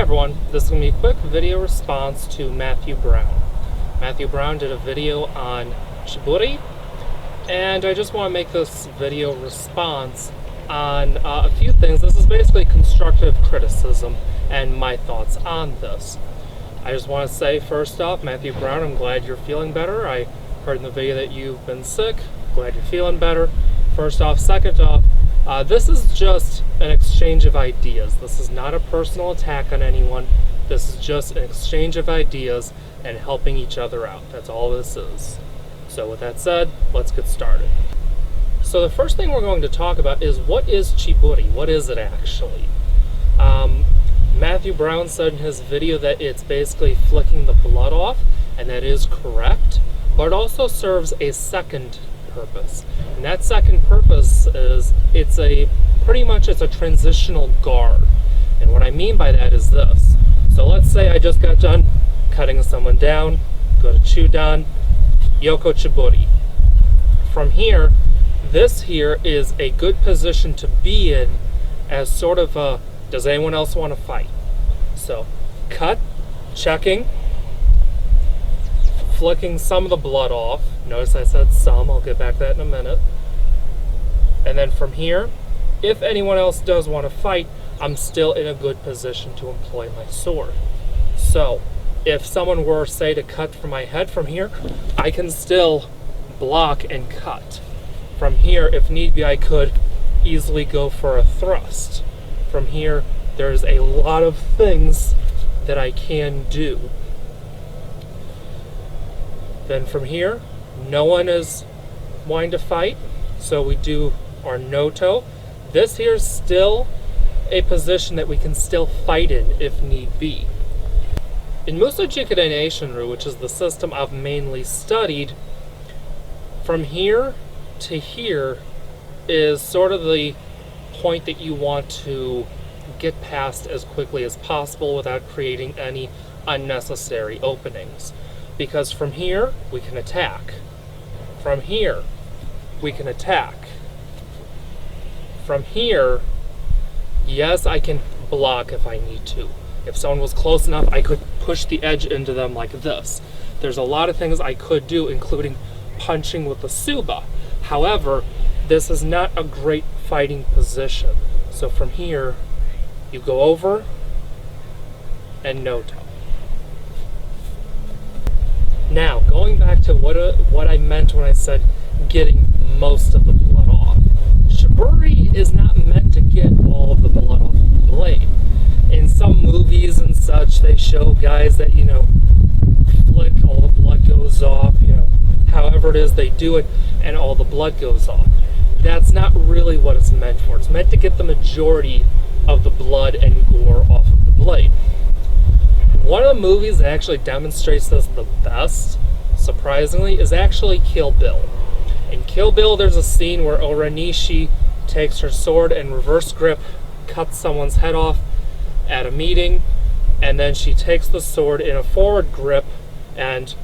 everyone, this is going to be a quick video response to Matthew Brown. Matthew Brown did a video on Chiburi, and I just want to make this video response on a few things. This is basically constructive criticism and my thoughts on this. I just want to say, first off, Matthew Brown, I'm glad you're feeling better. I heard in the video that you've been sick. Glad you're feeling better. First off. Second off, this is just an exchange of ideas. This is not a personal attack on anyone. This is just an exchange of ideas and helping each other out. That's all this is. So with that said, let's get started. So the first thing we're going to talk about is, what is Chiburi? What is it actually? Matthew Brown said in his video that it's basically flicking the blood off, and that is correct, but it also serves a second purpose. And that second purpose is it's a transitional guard. And what I mean by that is this. So let's say I just got done cutting someone down, go to Chudan, yoko Chiburi. From here, this here is a good position to be in as sort of a, does anyone else want to fight? So cut, checking, flicking some of the blood off. Notice I said some, I'll get back to that in a minute. And then from here, if anyone else does want to fight, I'm still in a good position to employ my sword. So if someone were, say, to cut from my head from here, I can still block and cut. From here, if need be, I could easily go for a thrust. From here, there's a lot of things that I can do. Then from here, no one is wanting to fight, so we do our noto. This here is still a position that we can still fight in if need be. In Musojikure Nationru, which is the system I've mainly studied, from here to here is sort of the point that you want to get past as quickly as possible without creating any unnecessary openings. Because from here, we can attack. From here, we can attack. From here, yes, I can block if I need to. If someone was close enough, I could push the edge into them like this. There's a lot of things I could do, including punching with the suba. However, this is not a great fighting position. So from here, you go over and noto. Now, going back to what I meant when I said getting most of the blood off. Shibori is not meant to get all of the blood off the blade. In some movies and such, they show guys that, flick, all the blood goes off, however it is they do it, and all the blood goes off. That's not really what it's meant for. It's meant to get the majority of the blood and gore off of the blade. One of the movies that actually demonstrates this the best, surprisingly, is actually Kill Bill. In Kill Bill, there's a scene where Oranishi takes her sword and reverse grip, cuts someone's head off at a meeting, and then she takes the sword in a forward grip and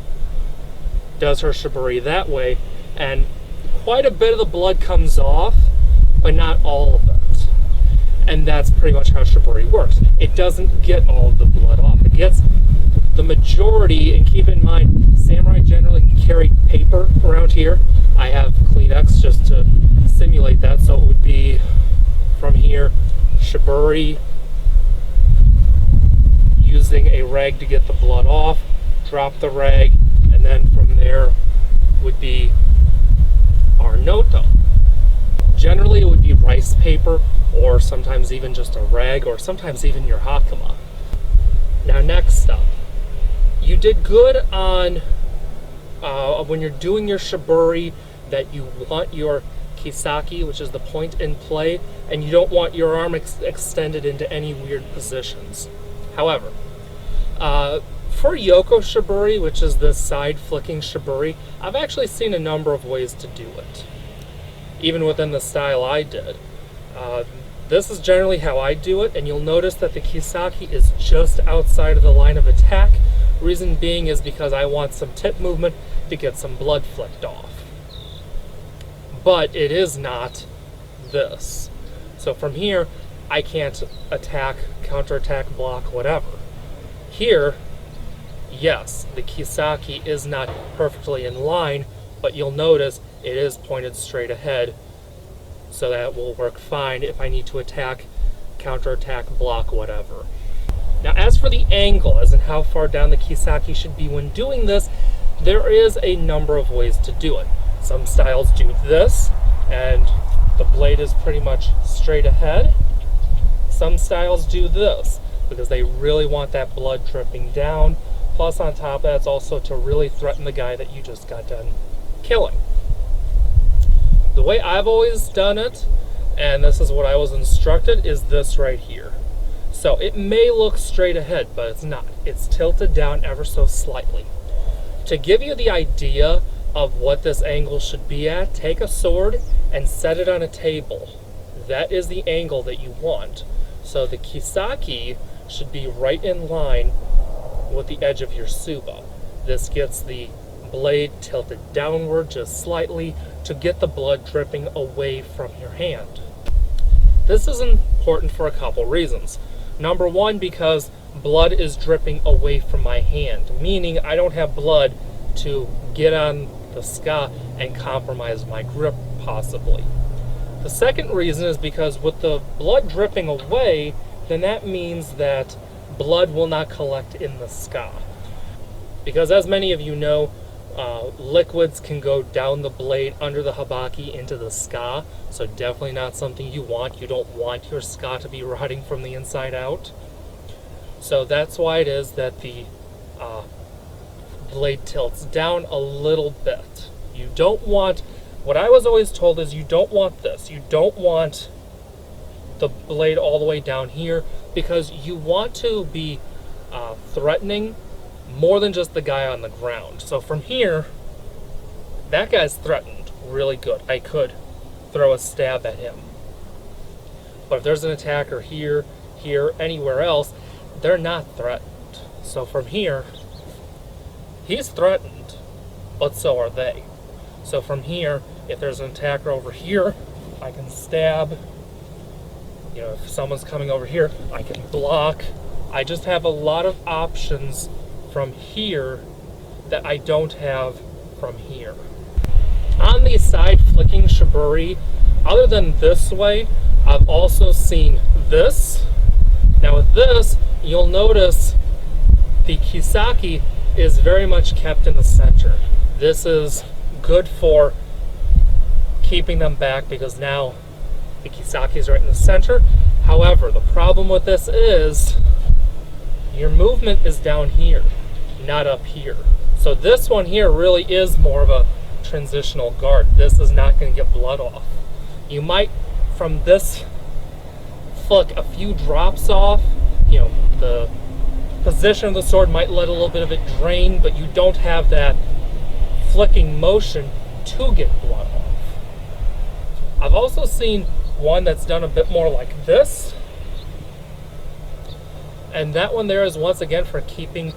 does her shibori that way, and quite a bit of the blood comes off, but not all of it. And that's pretty much how shibori works. It doesn't get all of the blood off. It gets the majority, and keep in mind, samurai generally carry paper around here. I have Kleenex just to simulate that, so it would be from here, shibori, using a rag to get the blood off, drop the rag, and then from there would be our noto. Generally, it would be rice paper, or sometimes even just a rag, or sometimes even your hakama. Now, next up, you did good on when you're doing your shibori that you want your kisaki, which is the point in play, and you don't want your arm extended into any weird positions. However, for yoko shibori, which is the side flicking shibori, I've actually seen a number of ways to do it, even within the style I did. This is generally how I do it, and you'll notice that the kisaki is just outside of the line of attack. Reason being is because I want some tip movement to get some blood flicked off. But it is not this. So from here, I can't attack, counterattack, block, whatever. Here, yes, the Kisaki is not perfectly in line, but you'll notice it is pointed straight ahead, so that will work fine if I need to attack, counterattack, block, whatever. Now, as for the angle, as in how far down the Kisaki should be when doing this, there is a number of ways to do it. Some styles do this, and the blade is pretty much straight ahead. Some styles do this, because they really want that blood dripping down. Plus, on top of that, it's also to really threaten the guy that you just got done killing. The way I've always done it, and this is what I was instructed, is this right here. So it may look straight ahead, but it's not. It's tilted down ever so slightly. To give you the idea of what this angle should be at, take a sword and set it on a table. That is the angle that you want. So the Kisaki should be right in line with the edge of your tsuba. This gets the blade tilted downward just slightly to get the blood dripping away from your hand. This is important for a couple reasons. Number one, because blood is dripping away from my hand, meaning I don't have blood to get on the ska and compromise my grip, possibly. The second reason is because with the blood dripping away, then that means that blood will not collect in the ska. Because as many of you know, liquids can go down the blade under the habaki into the ska, so definitely not something you want. You don't want your ska to be rotting from the inside out. So that's why it is that the blade tilts down a little bit. You don't want, what I was always told is you don't want this. You don't want the blade all the way down here, because you want to be threatening more than just the guy on the ground. So from here, that guy's threatened really good. I could throw a stab at him. But if there's an attacker here, anywhere else, they're not threatened. So from here, he's threatened, but so are they. So from here, if there's an attacker over here, I can stab. You know, if someone's coming over here, I can block. I just have a lot of options from here that I don't have from here. On the side flicking shibori, other than this way, I've also seen this. Now with this, you'll notice the Kisaki is very much kept in the center. This is good for keeping them back because now the Kisaki is right in the center. However, the problem with this is your movement is down here, not up here. So this one here really is more of a transitional guard. This is not going to get blood off. You might, from this flick, a few drops off, you know, the position of the sword might let a little bit of it drain, but you don't have that flicking motion to get blood off. I've also seen one that's done a bit more like this, and that one there is once again for keeping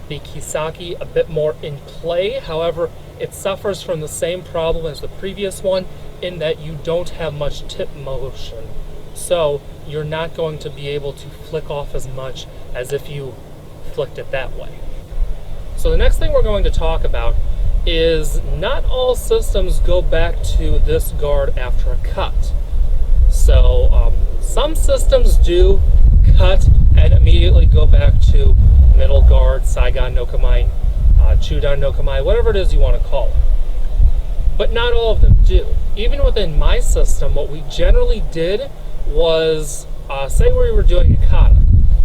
the Kisaki a bit more in play. However, it suffers from the same problem as the previous one in that you don't have much tip motion. So you're not going to be able to flick off as much as if you flicked it that way. So the next thing we're going to talk about is not all systems go back to this guard after a cut. So some systems do cut and immediately go back to middle guard, Saigon no Kamae, Chudan no Kamae, whatever it is you want to call it. But not all of them do. Even within my system, what we generally did was, say we were doing a kata,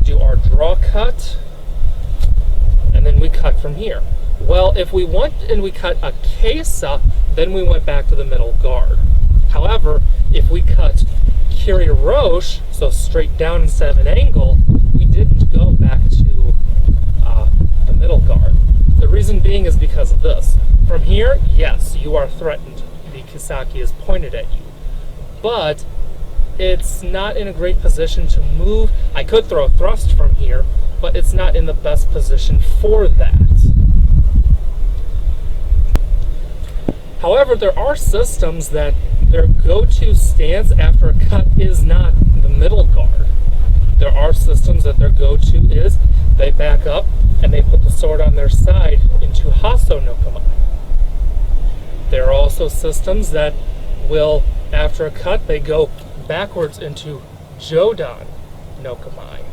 do our draw cut, and then we cut from here. Well, if we went and we cut a kesa, then we went back to the middle guard. However, if we cut Kiri Roche, so straight down instead of an angle, we didn't go back to the middle guard. The reason being is because of this. From here, yes, you are threatened. The Kisaki is pointed at you. But it's not in a great position to move. I could throw a thrust from here, but it's not in the best position for that. However, there are systems that their go-to stance after a cut is not the middle guard. There are systems that their go-to is they back up and they put the sword on their side into Haso no Kamae. There are also systems that will, after a cut, they go backwards into Jodan no Kamae.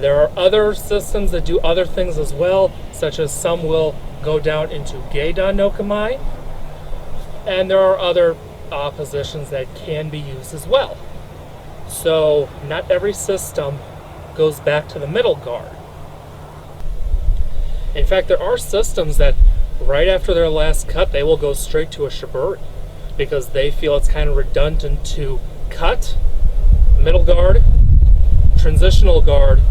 There are other systems that do other things as well, such as some will go down into Geidan no Kamae, and there are other positions that can be used as well. So not every system goes back to the middle guard. In fact, there are systems that right after their last cut, they will go straight to a shibori because they feel it's kind of redundant to cut, middle guard, transitional guard,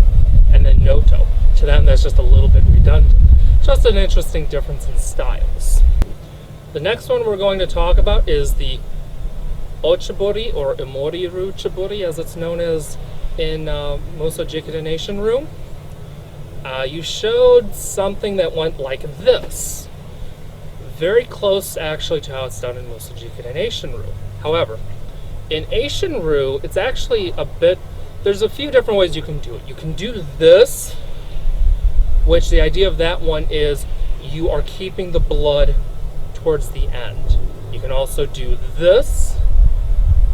and then noto. To them, that's just a little bit redundant. Just an interesting difference in styles. The next one we're going to talk about is the Ochibori, or Imoriru Chiburi, as it's known as in Muso Jikiden Nation Room. You showed something that went like this. Very close, actually, to how it's done in Muso Jikiden Nation Room. However, in Eishin-ryu, it's actually a bit... There's a few different ways you can do it. You can do this, which the idea of that one is you are keeping the blood towards the end. You can also do this,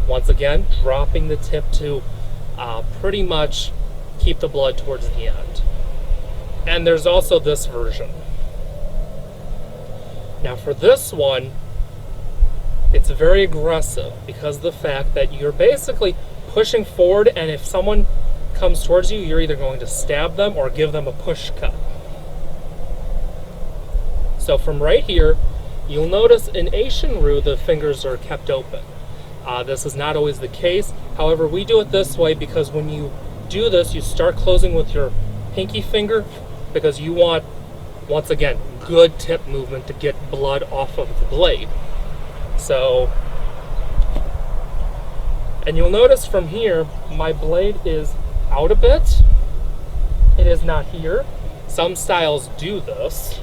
once again, dropping the tip to pretty much keep the blood towards the end. And there's also this version. Now for this one, it's very aggressive because of the fact that you're basically pushing forward, and if someone comes towards you, you're either going to stab them or give them a push cut. So from right here, you'll notice in Eishin-ryu the fingers are kept open. This is not always the case. However, we do it this way because when you do this, you start closing with your pinky finger because you want, once again, good tip movement to get blood off of the blade. So, and you'll notice from here, my blade is out a bit. It is not here. Some styles do this.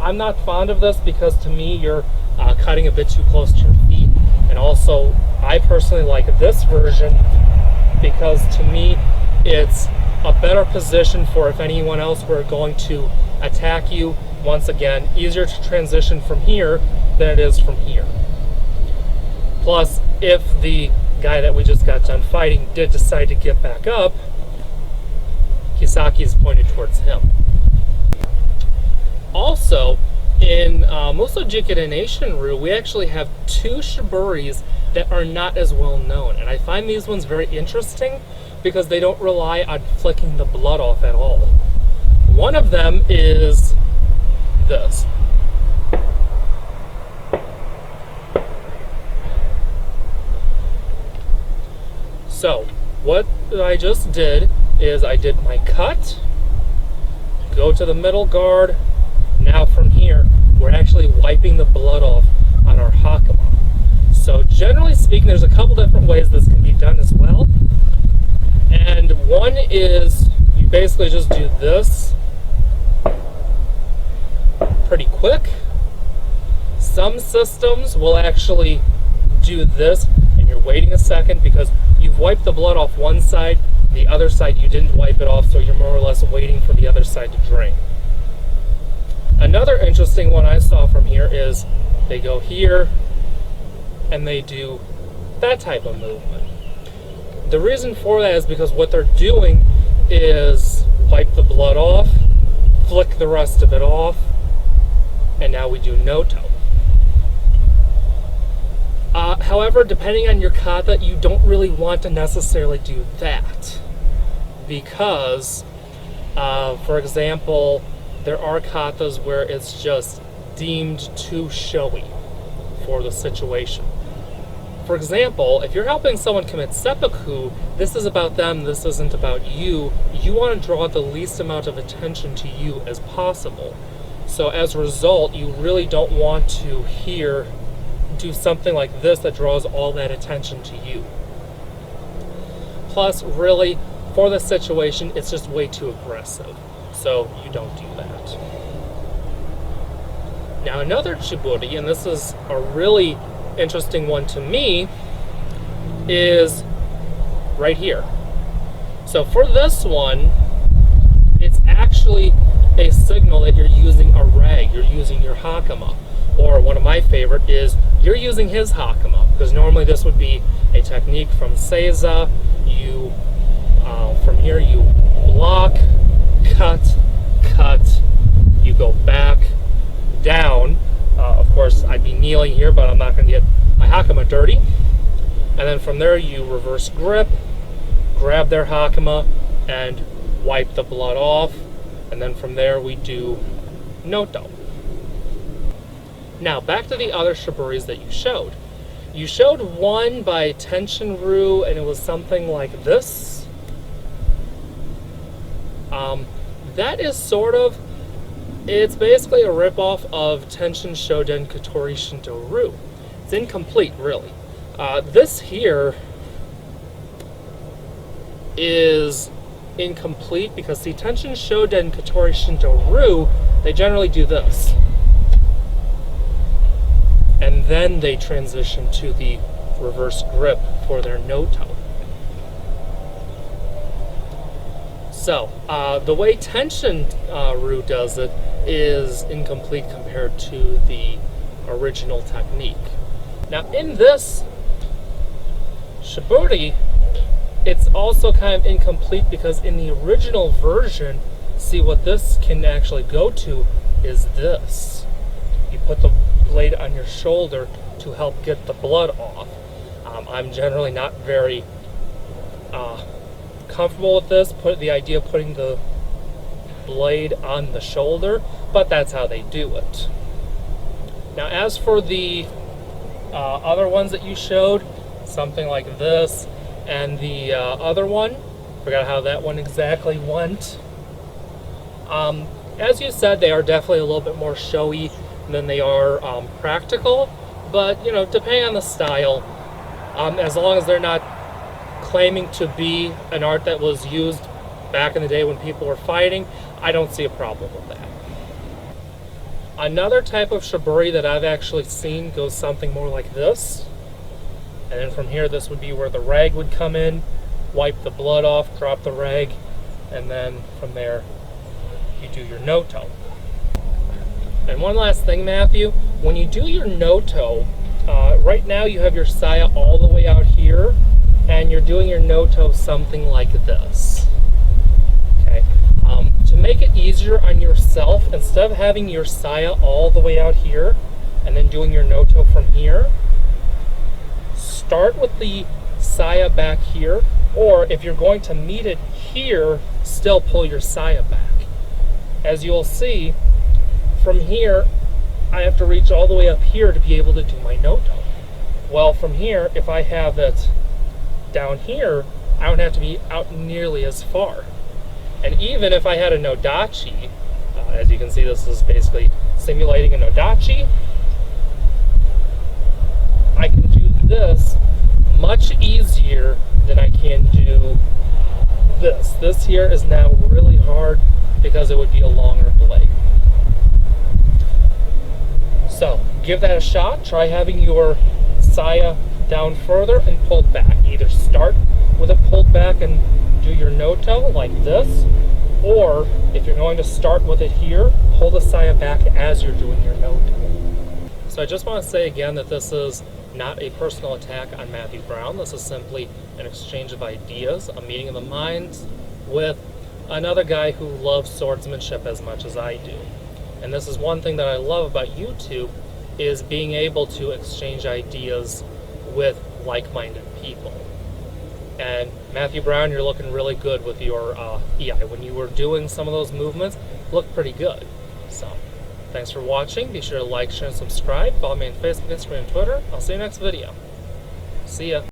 I'm not fond of this because to me, you're cutting a bit too close to your feet. And also, I personally like this version because to me, it's a better position for if anyone else were going to attack you. Once again, easier to transition from here than it is from here. Plus, if the guy that we just got done fighting did decide to get back up, Kisaki is pointed towards him. Also, in Muso Jikiden Nation-ryu, we actually have two shiburis that are not as well known. And I find these ones very interesting because they don't rely on flicking the blood off at all. One of them is this. So, what I just did is I did my cut, go to the middle guard. Now from here, we're actually wiping the blood off on our hakama. So generally speaking, there's a couple different ways this can be done as well. And one is you basically just do this pretty quick. Some systems will actually do this and you're waiting a second because you've wiped the blood off one side, the other side you didn't wipe it off, so you're more or less waiting for the other side to drain. Another interesting one I saw from here is they go here and they do that type of movement. The reason for that is because what they're doing is wipe the blood off, flick the rest of it off, and now we do noto. However, depending on your kata, you don't really want to necessarily do that because, for example, there are katas where it's just deemed too showy for the situation. For example, if you're helping someone commit seppuku, this is about them, this isn't about you. You want to draw the least amount of attention to you as possible. So as a result, you really don't want to do something like this that draws all that attention to you. Plus, really, for the situation, it's just way too aggressive. So you don't do that. Now another Chiburi, and this is a really interesting one to me, is right here. So for this one, it's actually a signal that you're using a rag, you're using your hakama. Or one of my favorite is you're using his hakama, because normally this would be a technique from Seiza. You, from here you block, cut, you go back, down. Of course, I'd be kneeling here, but I'm not going to get my hakama dirty. And then from there, you reverse grip, grab their hakama, and wipe the blood off. And then from there, we do noto. Now, back to the other shiburis that you showed. You showed one by Tenshin-ryu, and it was something like this. That is sort of, it's basically a ripoff of Tenshin Shoden Katori Shinto-ryu. It's incomplete, really. This here is incomplete because, see, Tenshin Shoden Katori Shinto-ryu, they generally do this. And then they transition to the reverse grip for their noto. So, the way Tenshin-ryu does it is incomplete compared to the original technique. Now, in this shibori, it's also kind of incomplete because in the original version, see, what this can actually go to is this. You put the blade on your shoulder to help get the blood off. I'm generally not very comfortable with this, the idea of putting the blade on the shoulder, but that's how they do it. Now, as for the other ones that you showed, something like this, and the other one, forgot how that one exactly went. As you said, they are definitely a little bit more showy than they are practical, but you know, depending on the style, as long as they're not claiming to be an art that was used back in the day when people were fighting, I don't see a problem with that. Another type of shibori that I've actually seen goes something more like this. And then from here, this would be where the rag would come in, wipe the blood off, drop the rag, and then from there, you do your noto. And one last thing, Matthew, when you do your noto, right now you have your saya all the way out here, and you're doing your noto something like this. Okay. To make it easier on yourself, instead of having your saya all the way out here, and then doing your noto from here, start with the saya back here, or if you're going to meet it here, still pull your saya back. As you'll see, from here, I have to reach all the way up here to be able to do my noto. Well, from here, if I have it down here, I don't have to be out nearly as far. And even if I had a nodachi, as you can see, this is basically simulating a nodachi, I can do this much easier than I can do this. This here is now really hard because it would be a longer blade. So give that a shot. Try having your saya down further and pulled back. Either start with it pulled back and do your noto like this, or if you're going to start with it here, pull the saya back as you're doing your noto. So I just want to say again that this is not a personal attack on Matthew Brown. This is simply an exchange of ideas, a meeting of the minds with another guy who loves swordsmanship as much as I do. And this is one thing that I love about YouTube, is being able to exchange ideas with like-minded people. And Matthew Brown, you're looking really good with your EI. When you were doing some of those movements, looked pretty good. So, thanks for watching. Be sure to like, share, and subscribe. Follow me on Facebook, Instagram, and Twitter. I'll see you next video. See ya.